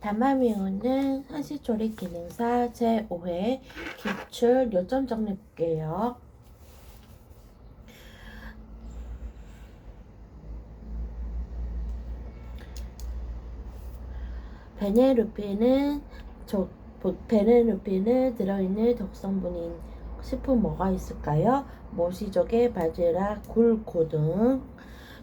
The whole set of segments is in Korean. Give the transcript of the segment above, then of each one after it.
단말 외우는 한시조리 기능사 제5회 기출 요점 정리 볼게요. 베네루피는 들어있는 독성분인 식품 뭐가 있을까요? 모시조개, 바지락, 굴, 고등.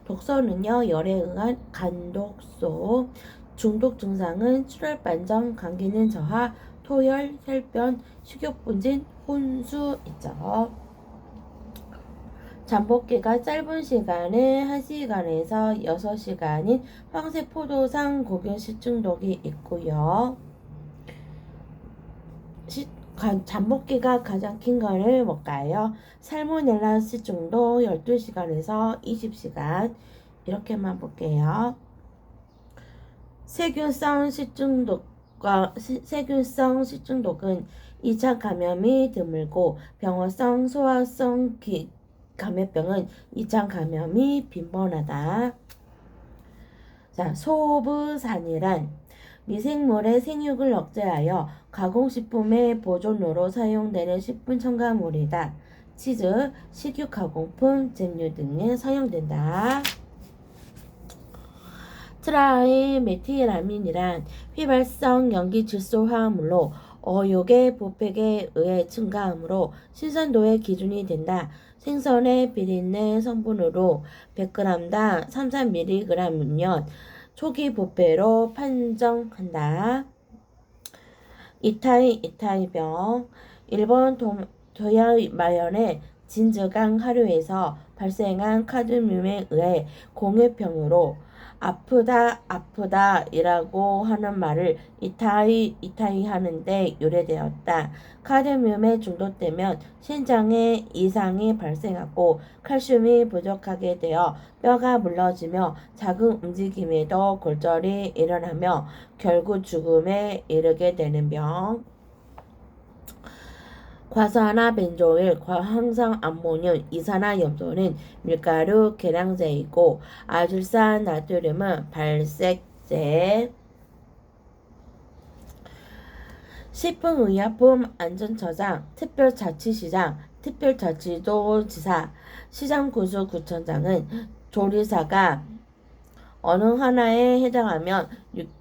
독소는요, 열에 의한 간독소. 중독 증상은 출혈, 반점, 감기는 저하, 토열, 혈변, 식욕분진, 혼수 있죠. 잠복기가 짧은 시간에 1시간에서 6시간인 황색포도상 고균 식중독이 있고요. 잠복기가 가장 긴 거를 뭘까요? 살모넬라 식중독 12시간에서 20시간 이렇게만 볼게요. 세균성 식중독은 2차 감염이 드물고 병원성 소화성 감염병은 2차 감염이 빈번하다. 자, 소부산이란 미생물의 생육을 억제하여 가공식품의 보존으로 사용되는 식품 첨가물이다. 치즈, 식육 가공품, 잼류 등에 사용된다. 트라이메틸아민이란 휘발성 염기 질소 화합물로 어육의 부팩에 의해 증가하므로 신선도의 기준이 된다. 생선의 비린내 성분으로 100g당 33mg이면 초기 부패로 판정한다. 이타이병 일본 도야마현의 진즈강 하류에서 발생한 카드뮴에 의해 공해병으로 아프다 이라고 하는 말을 이타이 하는데 유래되었다. 카드뮴에 중독되면 신장에 이상이 발생하고 칼슘이 부족하게 되어 뼈가 물러지며 작은 움직임에도 골절이 일어나며 결국 죽음에 이르게 되는 병. 과산화벤조일, 과황산암모늄, 이산화염소는 밀가루 계량제이고 아질산 나트륨은 발색제. 식품의약품 안전처장, 특별자치시장, 특별자치도지사, 시장군수구청장은 조리사가 어느 하나에 해당하면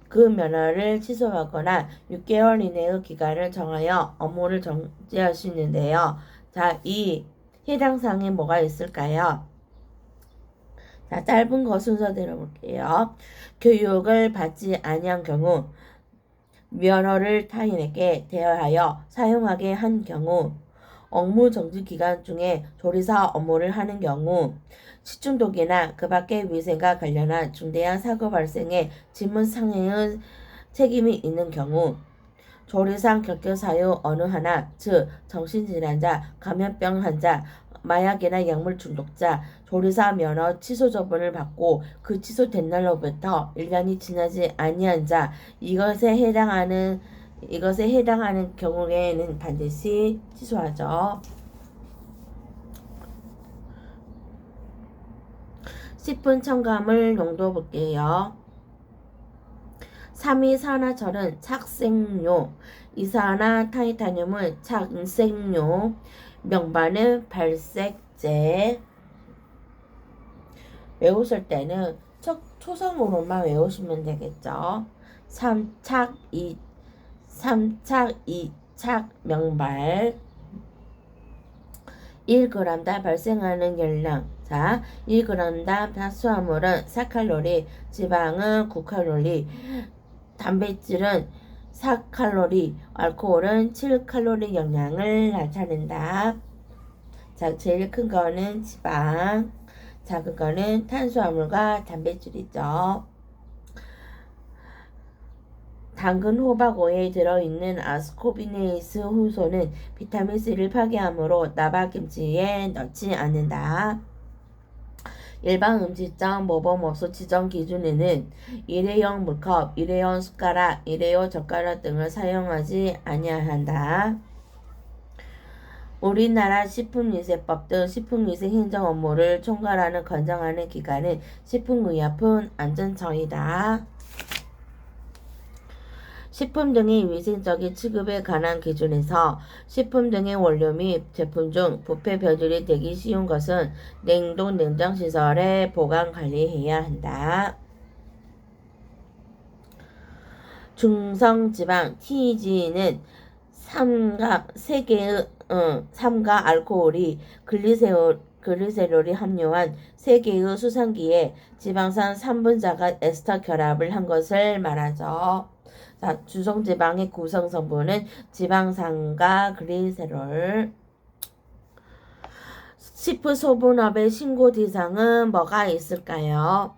그 면허를 취소하거나 6개월 이내의 기간을 정하여 업무를 정지할 수 있는데요. 자, 이 해당 사항에 뭐가 있을까요? 자, 짧은 거 순서대로 볼게요. 교육을 받지 아니한 경우, 면허를 타인에게 대여하여 사용하게 한 경우, 업무 정지 기간 중에 조리사 업무를 하는 경우, 식중독이나 그 밖의 위생과 관련한 중대한 사고 발생에 직무상해의 책임이 있는 경우, 조리상 결격 사유 어느 하나, 즉 정신질환자, 감염병 환자, 마약이나 약물 중독자, 조리사 면허 취소 처분을 받고 그 취소된 날로부터 1년이 지나지 아니한 자, 이것에 해당하는 경우에는 반드시 취소하죠. 식품 첨가물 용도 볼게요. 3이산화철은 착색료, 이산화타이타늄은 착색료, 명반은 발색제. 외우실 때는 초성으로만 외우시면 되겠죠. 3착 2착 명발 1g당 발생하는 열량. 자, 1g당 탄수화물은 4칼로리, 지방은 9칼로리, 단백질은 4칼로리, 알코올은 7칼로리 영양을 나타낸다. 자, 제일 큰 거는 지방, 작은 거는 탄수화물과 단백질이죠. 당근, 호박, 오이에 들어있는 아스코비네이스 효소는 비타민C를 파괴하므로 나박김치에 넣지 않는다. 일반 음식점 모범업소 지정 기준에는 일회용 물컵, 일회용 숟가락, 일회용 젓가락 등을 사용하지 아니한다. 우리나라 식품위생법 등 식품위생 행정 업무를 총괄하는 관장하는 기관은 식품의약품 안전처이다. 식품 등의 위생적인 취급에 관한 기준에서 식품 등의 원료 및 제품 중 부패 변질이 되기 쉬운 것은 냉동 냉장 시설에 보관 관리해야 한다. 중성지방 TG는 삼가 알코올이 글리세롤이 함유한 3개의 수성기에 지방산 3분자가 에스터 결합을 한 것을 말하죠. 자, 중성지방의 구성성분은 지방산과 글리세롤. 식품소분업의 신고 대상은 뭐가 있을까요?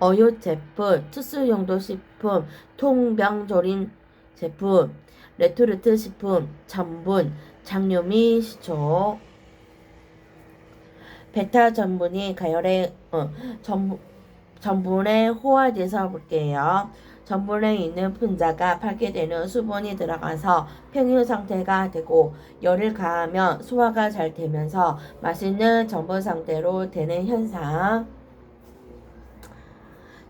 어육 제품, 특수용도 식품, 통병조림 제품, 레토르트 식품, 전분, 장류 및 식초. 베타 전분이 가열의 전분에 호화돼서 볼게요. 전분에 있는 분자가 파괴되는 수분이 들어가서 평유 상태가 되고 열을 가하면 소화가 잘 되면서 맛있는 전분 상태로 되는 현상.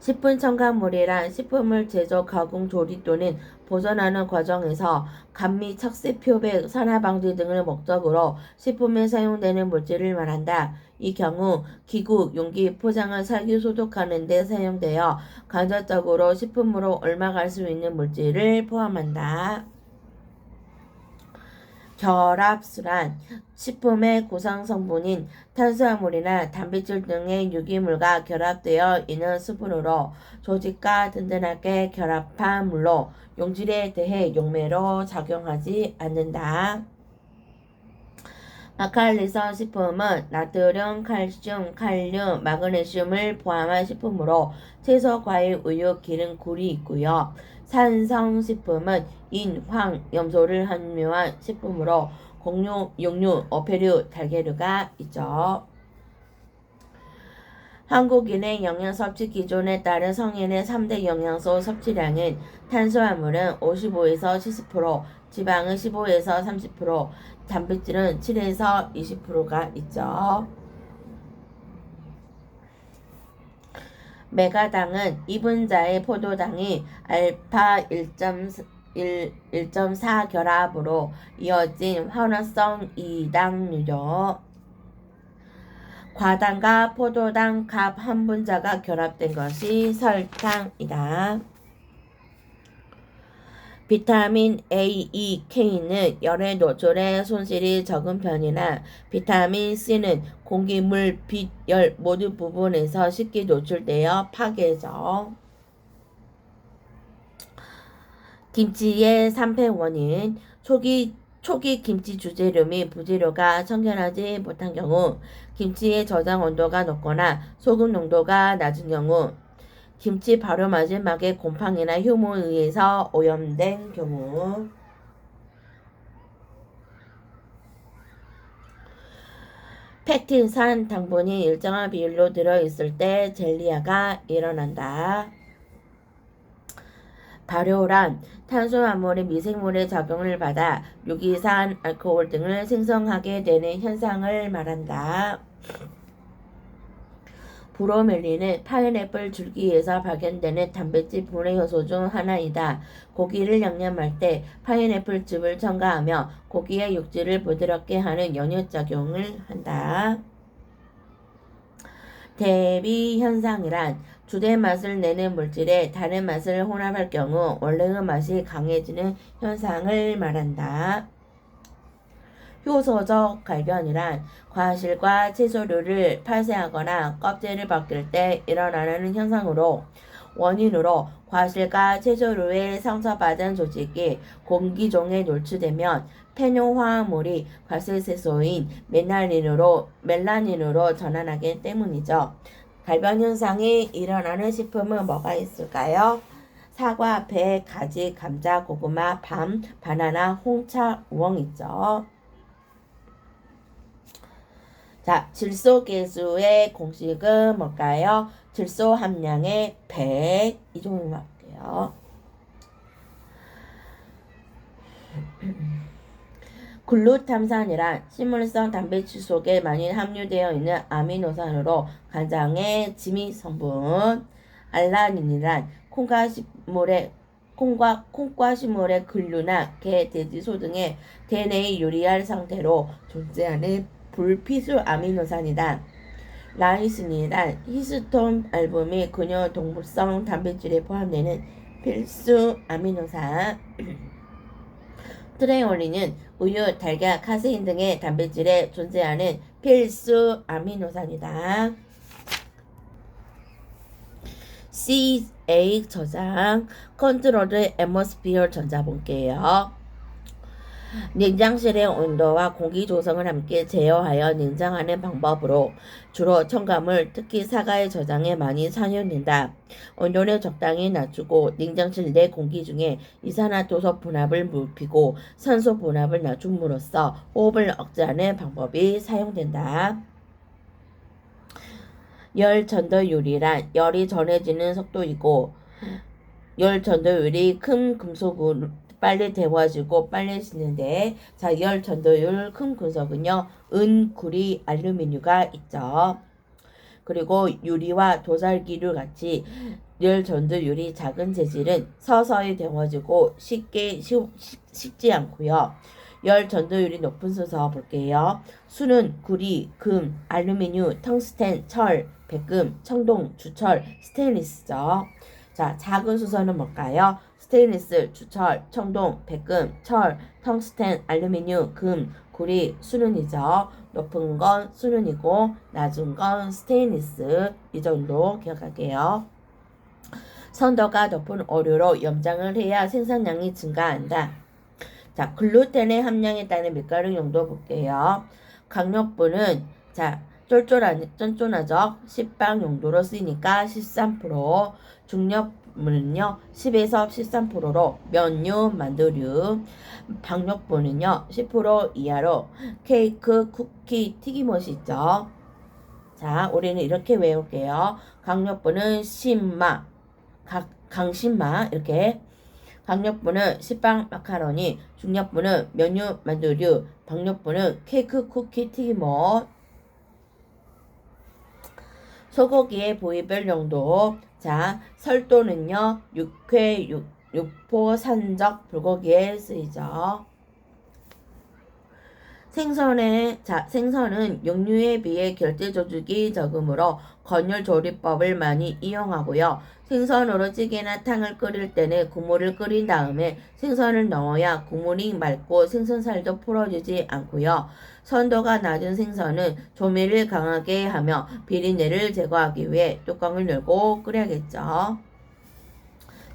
식품 첨가물이란 식품을 제조, 가공, 조리 또는 보존하는 과정에서 감미, 착색, 표백, 산화 방지 등을 목적으로 식품에 사용되는 물질을 말한다. 이 경우 기구, 용기, 포장을 살균 소독하는 데 사용되어 간접적으로 식품으로 옮아갈 수 있는 물질을 포함한다. 결합수란 식품의 구성성분인 탄수화물이나 단백질 등의 유기물과 결합되어 있는 수분으로 조직과 든든하게 결합한 물로 용질에 대해 용매로 작용하지 않는다. 마칼리선 식품은 나트륨, 칼슘, 칼륨, 마그네슘을 포함한 식품으로 채소, 과일, 우유, 기름, 굴이 있고요. 산성식품은 인, 황, 염소를 함유한 식품으로 곡류, 육류, 어패류, 달걀류가 있죠. 한국인의 영양 섭취 기준에 따른 성인의 3대 영양소 섭취량은 탄수화물은 55에서 70%, 지방은 15에서 30%, 단백질은 7에서 20%가 있죠. 메가당은 2분자의 포도당이 알파 1.4 결합으로 이어진 환원성 2당류죠. 과당과 포도당 갑 한 분자가 결합된 것이 설탕이다. 비타민 A, E, K는 열의 노출에 손실이 적은 편이나 비타민 C는 공기, 물, 빛, 열 모든 부분에서 쉽게 노출되어 파괴죠. 김치의 산패 원인 초기 김치 주재료 및 부재료가 청결하지 못한 경우, 김치의 저장 온도가 높거나 소금 농도가 낮은 경우, 김치 바로 마지막에 곰팡이나 효모에 의해서 오염된 경우. 펙틴산 당분이 일정한 비율로 들어있을 때 젤리아가 일어난다. 발효란 탄수화물이 미생물의 작용을 받아 유기산, 알코올 등을 생성하게 되는 현상을 말한다. 브로멜린은 파인애플 줄기에서 발견되는 단백질 분해 효소 중 하나이다. 고기를 양념할 때 파인애플 즙을 첨가하며 고기의 육질을 부드럽게 하는 연유작용을 한다. 대비 현상이란 주된 맛을 내는 물질에 다른 맛을 혼합할 경우 원래의 맛이 강해지는 현상을 말한다. 효소적 갈변이란 과실과 채소류를 팔쇄하거나 껍질을 벗길 때 일어나는 현상으로 원인으로 과실과 채소류에 상처받은 조직이 공기 중에 노출되면 페뇨화합물이 과실세소인 멜라닌으로 전환하기 때문이죠. 갈변 현상이 일어나는 식품은 뭐가 있을까요? 사과, 배, 가지, 감자, 고구마, 밤, 바나나, 홍차, 우엉 있죠. 자, 질소계수의 공식은 뭘까요? 질소 함량의 100, 이 정도만 할게요. 글루탐산이란 식물성 단백질 속에 많이 함유되어 있는 아미노산으로 간장의 지미 성분. 알라닌이란 콩과 식물의 근류나 개, 돼지, 소 등의 DNA에 유리할 상태로 존재하는 불필수 아미노산이다. 라이신이란 히스톤 앨범이 근육 동물성 단백질에 포함되는 필수 아미노산. 트레올린은 우유, 달걀, 카세인 등의 단백질에 존재하는 필수 아미노산이다. CA 저장 컨트롤드 애트모스피어 전자 볼게요. 냉장실의 온도와 공기 조성을 함께 제어하여 냉장하는 방법으로 주로 첨가물, 특히 사과의 저장에 많이 사용된다. 온도를 적당히 낮추고 냉장실 내 공기 중에 이산화탄소 분압을 눕히고 산소 분압을 낮춤으로써 호흡을 억제하는 방법이 사용된다. 열 전도율이란 열이 전해지는 속도이고 열 전도율이 큰 금속으로 빨리 데워지고 빨리 식는데 자, 열 전도율 큰 금속은요 은, 구리, 알루미늄가 있죠. 그리고 유리와 도살기류 같이 열 전도율이 작은 재질은 서서히 데워지고 쉽게 식지 않고요. 열 전도율이 높은 순서 볼게요. 수는 구리, 금, 알루미늄, 텅스텐, 철, 백금, 청동, 주철, 스테인리스죠. 자, 작은 순서는 뭘까요? 스테인리스, 주철, 청동, 백금, 철, 텅스텐, 알루미늄, 금, 구리, 수는이죠. 높은 건 수는이고 낮은 건 스테인리스. 이 정도 기억할게요. 선도가 높은 오류로 염장을 해야 생산량이 증가한다. 자, 글루텐의 함량에 따른 밀가루 용도 볼게요. 강력분은 자, 쫀쫀하죠. 식빵 용도로 쓰이니까 13%, 중력분은요 10에서 13%로 면류, 만두류, 박력분은요 10% 이하로 케이크, 쿠키, 튀김옷이 있죠. 자, 우리는 이렇게 외울게요. 강력분은 신마, 강신마 이렇게. 강력분은 식빵, 마카로니, 중력분은 면류, 만두류, 박력분은 케이크, 쿠키, 튀김옷. 소고기의 부위별 용도. 자, 설도는요, 육회, 육포, 산적, 불고기에 쓰이죠. 생선은 육류에 비해 결제조직이 적으므로 건율조리법을 많이 이용하고요. 생선으로 찌개나 탕을 끓일 때는 국물을 끓인 다음에 생선을 넣어야 국물이 맑고 생선살도 풀어지지 않고요. 선도가 낮은 생선은 조미를 강하게 하며 비린내를 제거하기 위해 뚜껑을 열고 끓여야겠죠.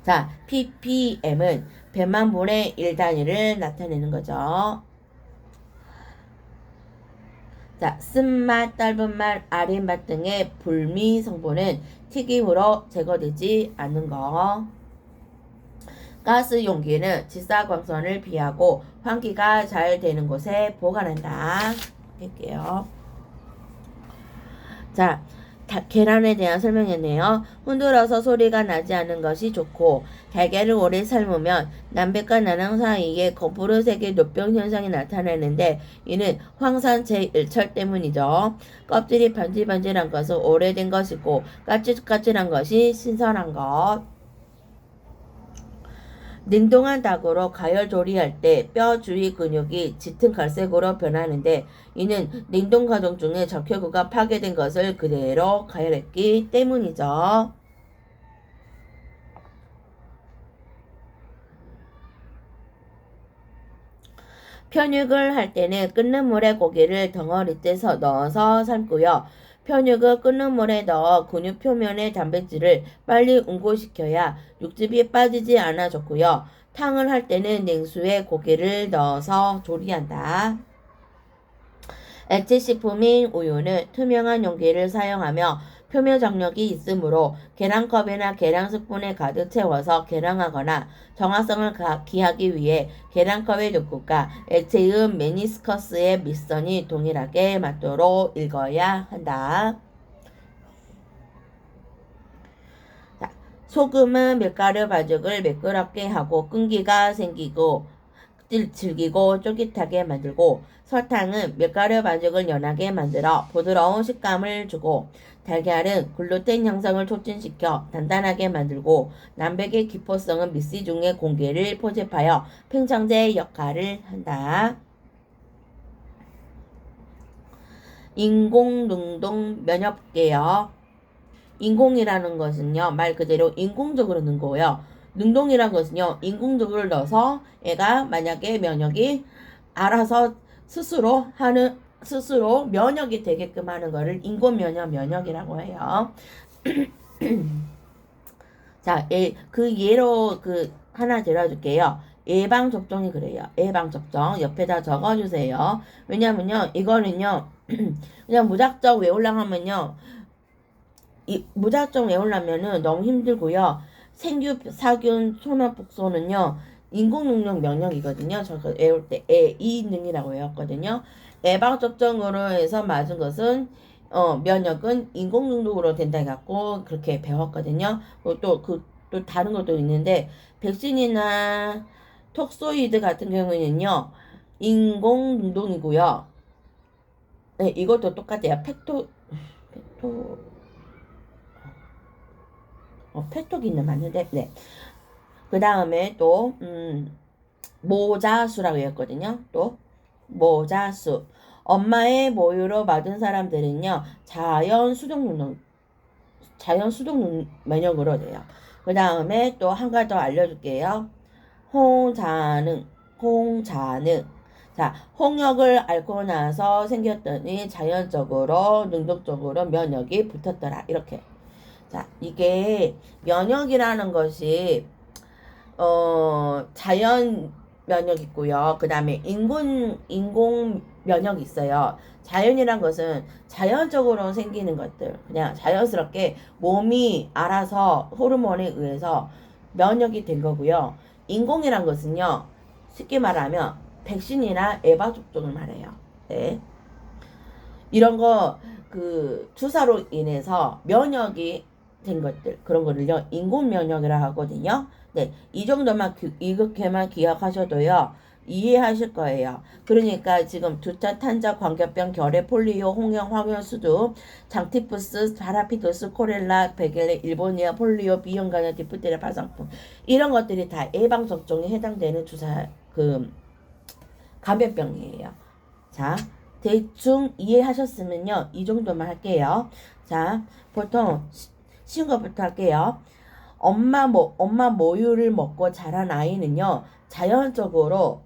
자, ppm은 100만 분의 1 단위를 나타내는 거죠. 자, 쓴맛, 떫은맛, 아린맛 등의 불미 성분은 튀김으로 제거되지 않는 거. 가스 용기는 직사광선을 피하고 환기가 잘 되는 곳에 보관한다. 할게요. 자, 계란에 대한 설명이었네요. 흔들어서 소리가 나지 않는 것이 좋고 달걀을 오래 삶으면 남백과 난황 사이에 거푸르색의 노병 현상이 나타나는데 이는 황산 제1철 때문이죠. 껍질이 반질반질한 것은 오래된 것이고 까칠까칠한 것이 신선한 것. 냉동한 닭으로 가열 조리할 때 뼈 주위 근육이 짙은 갈색으로 변하는데 이는 냉동 과정 중에 적혈구가 파괴된 것을 그대로 가열했기 때문이죠. 편육을 할 때는 끓는 물에 고기를 덩어리째 넣어서 삶고요. 편육을 끓는 물에 넣어 근육 표면의 단백질을 빨리 응고시켜야 육즙이 빠지지 않아 좋고요. 탕을 할 때는 냉수에 고기를 넣어서 조리한다. 액체식품인 우유는 투명한 용기를 사용하며 표면 장력이 있으므로 계량컵이나 계량스푼에 가득 채워서 계량하거나 정확성을 기하기 위해 계량컵의 녹국과 액체의 메니스커스의 밑선이 동일하게 맞도록 읽어야 한다. 자, 소금은 밀가루 반죽을 매끄럽게 하고 끈기가 생기고 질기고 쫄깃하게 만들고, 설탕은 밀가루 반죽을 연하게 만들어 부드러운 식감을 주고, 달걀은 글루텐 형성을 촉진시켜 단단하게 만들고, 남백의 기포성은 미씨 중의 공기를 포집하여 팽창제 역할을 한다. 인공능동 면역계요. 인공이라는 것은요, 말 그대로 인공적으로 넣은 거고요. 능동이라는 것은요, 인공적으로 넣어서 애가 만약에 면역이 알아서 스스로 면역이 되게끔 하는 거를 인공면역이라고 해요. 자, 그 예로 하나 들어줄게요. 예방접종이 그래요. 예방접종 옆에다 적어주세요. 왜냐면요, 이거는요, 그냥 무작정 외우려고 하면요, 무작정 외우려면은 너무 힘들고요. 생규, 사균, 소변복소는요, 인공능력 면역이거든요. 저 외울 때 이능이라고 외웠거든요. 예방접종으로 해서 맞은 것은 면역은 인공능력으로 된다 해갖고 그렇게 배웠거든요. 또 다른 것도 있는데 백신이나 톡소이드 같은 경우에는요, 인공능동이고요. 네, 이것도 똑같아요. 페토기는 맞는데, 네. 그 다음에 또, 모자수라고 했거든요. 또, 모자수. 엄마의 모유로 받은 사람들은요, 자연 수동 면역으로 돼요. 그 다음에 또 한 가지 더 알려줄게요. 홍자능. 자, 홍역을 앓고 나서 생겼더니 자연적으로, 능동적으로 면역이 붙었더라. 이렇게. 자, 이게 면역이라는 것이 자연 면역 있고요. 그 다음에 인공 면역이 있어요. 자연이란 것은 자연적으로 생기는 것들, 그냥 자연스럽게 몸이 알아서 호르몬에 의해서 면역이 된 거고요. 인공이란 것은요, 쉽게 말하면 백신이나 예방접종을 말해요. 네. 이런 거 주사로 인해서 면역이 된 것들, 그런 거를요, 인공 면역이라 하거든요. 네, 이 정도만 이렇게만 기억하셔도요, 이해하실 거예요. 그러니까 지금 두차, 탄자, 광견병, 결핵, 폴리오, 홍역, 황열수두, 장티푸스, 파라피투스, 코렐라, 베겔레, 일본이아, 폴리오, 비형간염, 디프테리아, 파상풍, 이런 것들이 다 예방 접종에 해당되는 주사 감염병이에요. 자, 대충 이해하셨으면요, 이 정도만 할게요. 자, 보통 쉬운 것부터 할게요. 엄마 모유를 먹고 자란 아이는요, 자연적으로,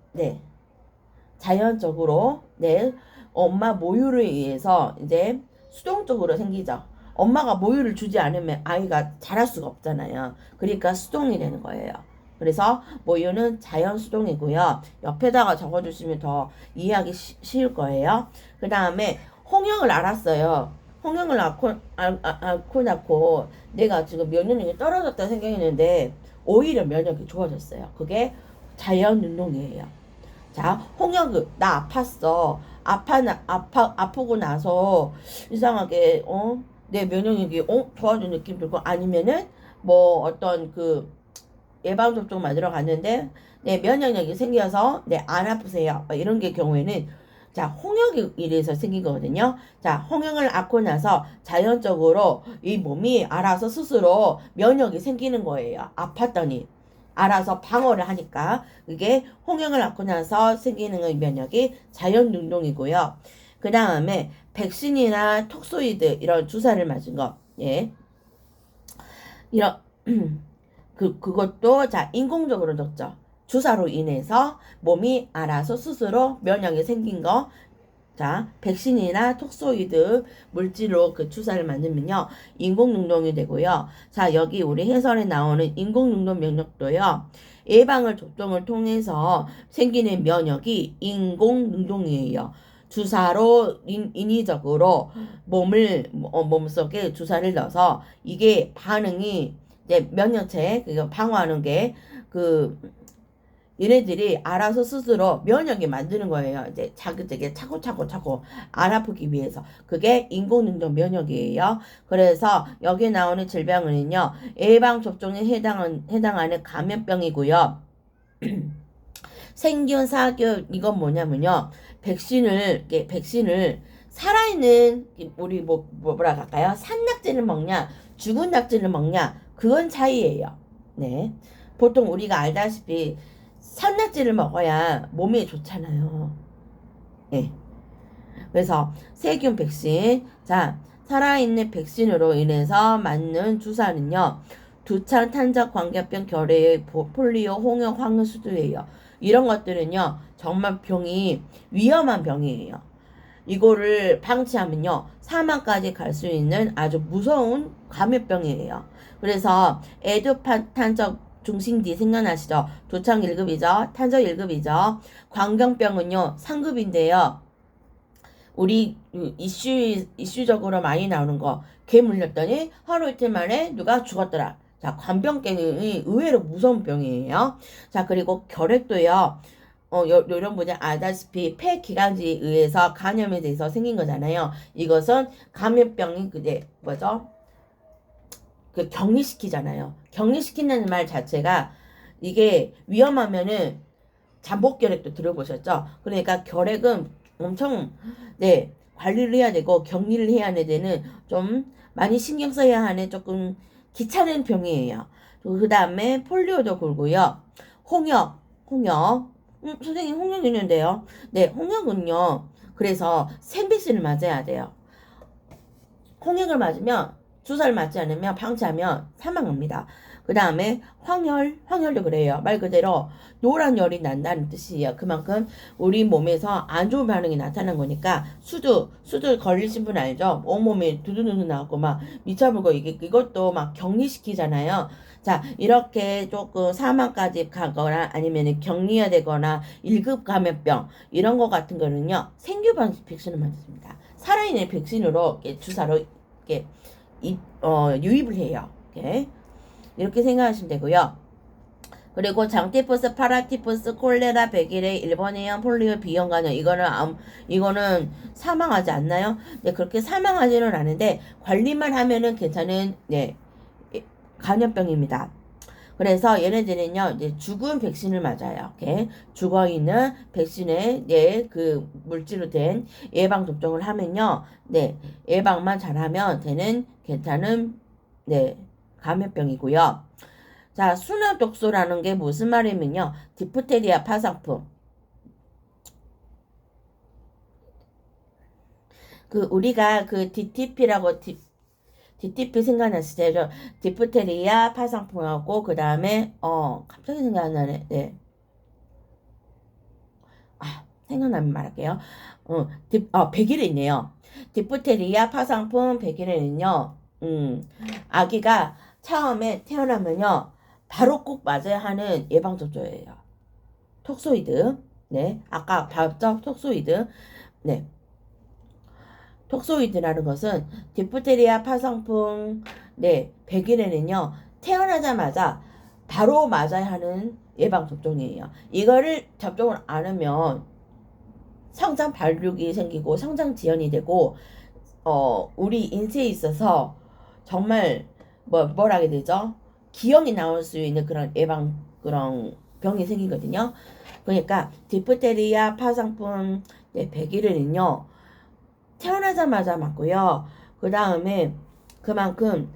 엄마 모유를 의해서 이제 수동적으로 생기죠. 엄마가 모유를 주지 않으면 아이가 자랄 수가 없잖아요. 그러니까 수동이 되는 거예요. 그래서 모유는 자연 수동이고요. 옆에다가 적어주시면 더 이해하기 쉬울 거예요. 그 다음에 홍역을 알았어요. 홍역을 앓고 낳고 내가 지금 면역력이 떨어졌다 생각했는데 오히려 면역이 좋아졌어요. 그게 자연 운동이에요. 자, 홍역을 나 아팠어. 아프고 나서 이상하게 내 면역력이 좋아진 느낌 들고, 아니면은 뭐 어떤 예방접종 맞으러 갔는데 내 면역력이 생겨서 안 아프세요. 이런 게 경우에는, 자, 홍역이 이래서 생긴 거거든요. 자, 홍역을 앓고 나서 자연적으로 이 몸이 알아서 스스로 면역이 생기는 거예요. 아팠더니 알아서 방어를 하니까. 그게 홍역을 앓고 나서 생기는 면역이 자연 능동이고요. 그 다음에 백신이나 톡소이드 이런 주사를 맞은 거, 예, 이런 그것도 자 인공적으로 적죠. 주사로 인해서 몸이 알아서 스스로 면역이 생긴 거. 자, 백신이나 톡소이드 물질로 주사를 맞으면요, 인공능동이 되고요. 자, 여기 우리 해설에 나오는 인공능동 면역도요, 예방을 접종을 통해서 생기는 면역이 인공능동이에요. 주사로 인위적으로 몸속에 주사를 넣어서 이게 반응이 이제 면역체 방어하는 게 얘네들이 알아서 스스로 면역이 만드는 거예요. 이제 자기들이 차고 안 아프기 위해서. 그게 인공능동 면역이에요. 그래서 여기 나오는 질병은요, 예방 접종에 해당하는 감염병이고요. 생균, 사균 이건 뭐냐면요. 백신을 살아있는 우리 뭐라 할까요? 산 낙지를 먹냐, 죽은 낙지를 먹냐 그건 차이예요. 네. 보통 우리가 알다시피 산 낙지를 먹어야 몸에 좋잖아요. 네. 그래서 세균 백신, 자 살아있는 백신으로 인해서 맞는 주사는요. 두창, 탄적, 광견병, 결핵, 폴리오, 홍역, 황수두예요. 이런 것들은요. 정말 병이 위험한 병이에요. 이거를 방치하면요. 사망까지 갈 수 있는 아주 무서운 감염병이에요. 그래서 애두탄적 중심디 생각나시죠? 두창 1급이죠. 탄적 1급이죠. 광견병은요. 3급인데요. 우리 이슈적으로 많이 나오는 거, 개 물렸더니 하루 이틀 만에 누가 죽었더라. 자, 관병병이 의외로 무서운 병이에요. 자, 그리고 결핵도요. 이런 분이 알다시피 폐기관지에 의해서 감염에 대해서 생긴 거잖아요. 이것은 감염병이 뭐죠? 그 격리시키잖아요. 격리시킨다는 말 자체가 이게 위험하면은 잠복결핵도 들어보셨죠? 그러니까 결핵은 엄청 관리를 해야 되고 격리를 해야 되는 좀 많이 신경 써야 하는 조금 귀찮은 병이에요. 그 다음에 폴리오도 걸고요. 홍역. 선생님 홍역 있는데요. 네, 홍역은요. 그래서 생백신을 맞아야 돼요. 홍역을 맞으면 주사를 맞지 않으면 방치하면 사망합니다. 그 다음에 황열도 그래요. 말 그대로 노란 열이 난다는 뜻이에요. 그만큼 우리 몸에서 안 좋은 반응이 나타난 거니까 수두 걸리신 분 알죠? 온몸이 두두두두 나고 막 미쳐불고 이것도 막 격리시키잖아요. 자, 이렇게 조금 사망까지 가거나 아니면 격리해야 되거나 1급 감염병 이런 거 같은 거는요. 생규 백신을 맞습니다. 살아있는 백신으로 주사로 유입을 해요. 이렇게 생각하시면 되고요. 그리고 장티푸스, 파라티푸스, 콜레라, 백일의 일본해염, 폴리오, 비형간염 이거는 사망하지 않나요? 네, 그렇게 사망하지는 않은데 관리만 하면은 괜찮은 감염병입니다. 그래서 얘네들은요, 이제 죽은 백신을 맞아요. 죽어 있는 백신에 그 물질로 된 예방 접종을 하면요, 예방만 잘하면 되는 괜찮은 감염병이고요. 자, 순환 독소라는 게 무슨 말이면요, 디프테리아 파상풍. 우리가 DTP라고 DTP 생각나시죠? 디프테리아 파상풍하고 그 다음에 갑자기 생각 안 나네. 네. 생각나면 말할게요. 백일에 있네요. 디프테리아 파상풍 백일에는요. 아기가 처음에 태어나면요. 바로 꼭 맞아야 하는 예방접종이에요. 톡소이드. 네. 아까 봤죠? 톡소이드. 네. 톡소이드라는 것은 디프테리아 파상풍 백일에는요. 태어나자마자 바로 맞아야 하는 예방접종이에요. 이거를 접종을 안 하면 성장 발육이 생기고 성장 지연이 되고 우리 인체에 있어서 정말 뭐라 하게 되죠? 기형이 나올 수 있는 그런 그런 병이 생기거든요. 그러니까 디프테리아 파상풍 백일에는요. 태어나자마자 맞고요. 그 다음에 그만큼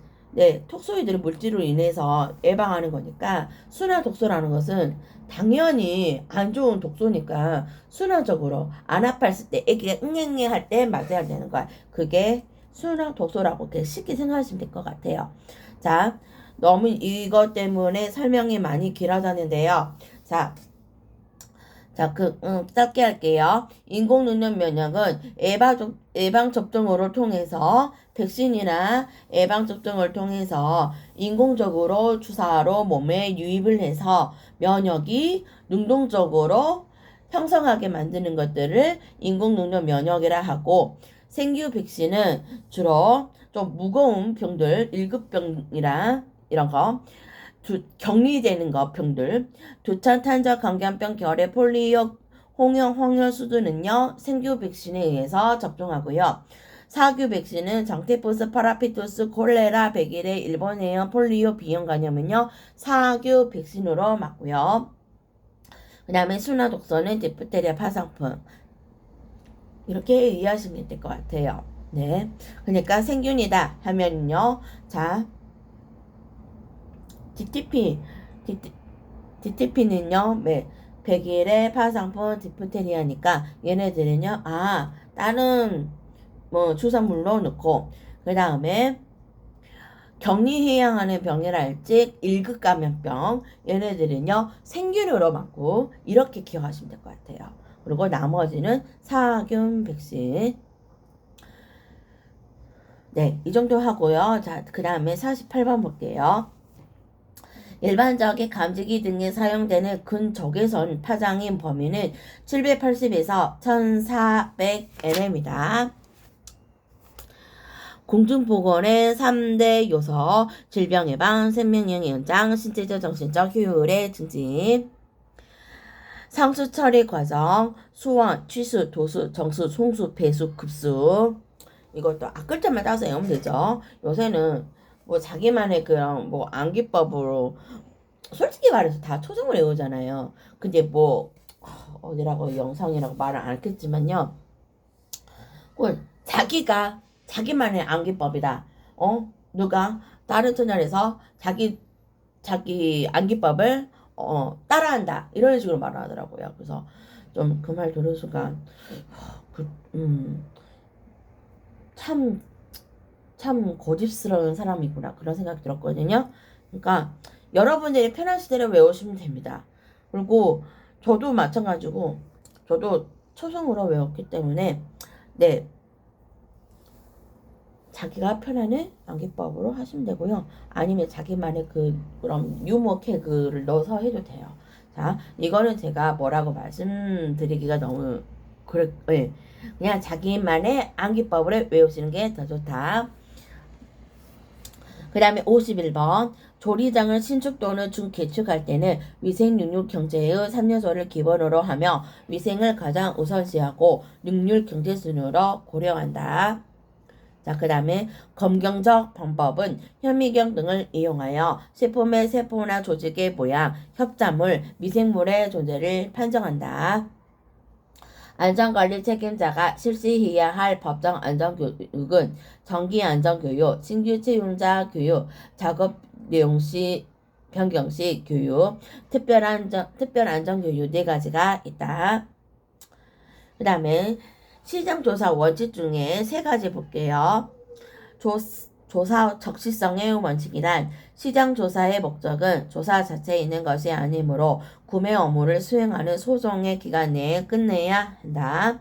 톡소이드를 물질로 인해서 예방하는 거니까 순환 독소라는 것은 당연히 안 좋은 독소니까 순환적으로 안 아팠을 때 애기가 응애응애 할 때 맞아야 되는 거야. 그게 순환 독소라고 쉽게 생각하시면 될 것 같아요. 자, 너무 이것 때문에 설명이 많이 길어졌는데요. 자, 짧게 할게요. 인공능력 면역은 예방접종으로 통해서 백신이나 예방접종을 통해서 인공적으로 주사로 몸에 유입을 해서 면역이 능동적으로 형성하게 만드는 것들을 인공능력 면역이라 하고, 생규 백신은 주로 좀 무거운 병들, 1급병이라 이런 거, 격리되는 거 병들, 두창, 탄저, 감염병, 결핵, 폴리오, 홍역, 황열수두는요 생규 백신에 의해서 접종하고요. 사규 백신은 장티푸스, 파라피투스, 콜레라, 백일의 일본해염, 폴리오, 비형간염은요 사규 백신으로 맞고요. 그 다음에 순화 독소는 디프테리아 파상풍. 이렇게 이해하시면 될 것 같아요. 네. 그러니까 생균이다 하면요. 자, DTP는요, 백일의 파상풍 디프테리아니까 얘네들은요, 다른 뭐 주사물로 넣고, 그 다음에 격리해양하는 병이랄지 1급 감염병, 얘네들은요, 생균으로 맞고, 이렇게 기억하시면 될 것 같아요. 그리고 나머지는 사균 백신. 네, 이 정도 하고요. 자, 그 다음에 48번 볼게요. 일반적인 감지기 등에 사용되는 근적외선 파장인 범위는 780에서 1400nm입니다. 공중보건의 3대 요소, 질병 예방, 생명력 연장, 신체적, 정신적 효율의 증진. 상수 처리 과정, 수원, 취수, 도수, 정수, 송수, 배수, 급수. 이것도 글자만 따서 외우면 되죠. 요새는 뭐 자기만의 그런 뭐 암기법으로 솔직히 말해서 다 초성을 외우잖아요. 근데 뭐 어디라고 영상이라고 말을 안 했겠지만요. 꼭 자기가 자기만의 암기법이다. 누가 다른 채널에서 자기 암기법을 따라한다. 이런 식으로 말을 하더라고요. 그래서 좀 그 말 들은 순간 참 고집스러운 사람이구나 그런 생각이 들었거든요. 그러니까 여러분들이 편하시대로 외우시면 됩니다. 그리고 저도 마찬가지고 저도 초성으로 외웠기 때문에 네, 자기가 편안한 암기법으로 하시면 되고요. 아니면 자기만의 그런 유머 개그를 넣어서 해도 돼요. 자, 이거는 제가 뭐라고 말씀드리기가 너무 네. 그냥 자기만의 암기법을 외우시는 게 더 좋다. 그 다음에 51번. 조리장을 신축 또는 중개축할 때는 위생 능률 경제의 3요소를 기본으로 하며 위생을 가장 우선시하고 능률 경제 순으로 고려한다. 자, 그 다음에 검경적 방법은 현미경 등을 이용하여 식품의 세포나 조직의 모양, 협자물, 미생물의 존재를 판정한다. 안전관리 책임자가 실시해야 할 법정 안전교육은 정기안전교육, 신규 채용자 교육, 작업 내용시 변경시 교육, 특별안전교육 4가지가 있다. 그 다음에 시장조사 원칙 중에 3가지 볼게요. 조사 적시성의 원칙이란 시장조사의 목적은 조사 자체에 있는 것이 아니므로 구매 업무를 수행하는 소정의 기간 내에 끝내야 한다.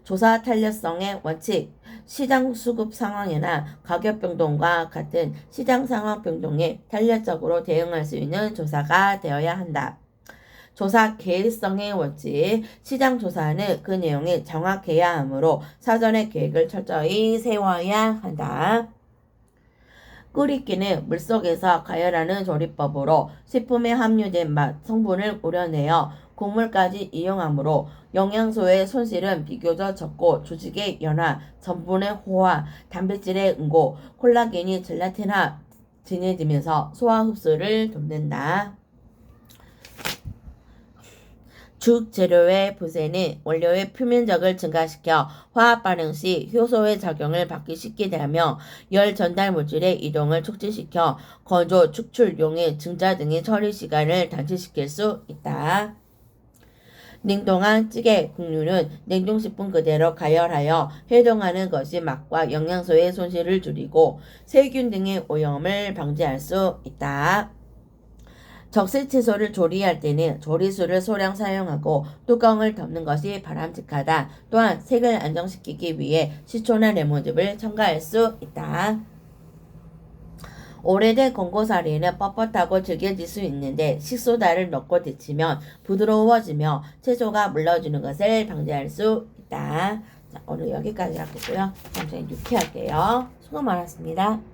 조사 탄력성의 원칙, 시장 수급 상황이나 가격 변동과 같은 시장 상황 변동에 탄력적으로 대응할 수 있는 조사가 되어야 한다. 조사 계획성의 원칙, 시장 조사는 그 내용이 정확해야 하므로 사전에 계획을 철저히 세워야 한다. 끓이기는 물속에서 가열하는 조리법으로 식품에 함유된 맛, 성분을 우려내어 국물까지 이용하므로 영양소의 손실은 비교적 적고 조직의 연화, 전분의 호화, 단백질의 응고, 콜라겐이 젤라틴화 진해지면서 소화 흡수를 돕는다. 죽 재료의 부세는 원료의 표면적을 증가시켜 화학 반응 시 효소의 작용을 받기 쉽게 하며 열 전달 물질의 이동을 촉진시켜 건조, 축출, 용해, 증자 등의 처리 시간을 단축시킬 수 있다. 냉동한 찌개, 국류는 냉동식품 그대로 가열하여 해동하는 것이 맛과 영양소의 손실을 줄이고 세균 등의 오염을 방지할 수 있다. 적색 채소를 조리할 때는 조리수를 소량 사용하고 뚜껑을 덮는 것이 바람직하다. 또한 색을 안정시키기 위해 식초나 레몬즙을 첨가할 수 있다. 오래된 권고사리는 뻣뻣하고 질겨질 수 있는데 식소다를 넣고 데치면 부드러워지며 채소가 물러주는 것을 방지할 수 있다. 자, 오늘 여기까지 하겠고요. 다음 시간에 유쾌할게요. 수고 많았습니다.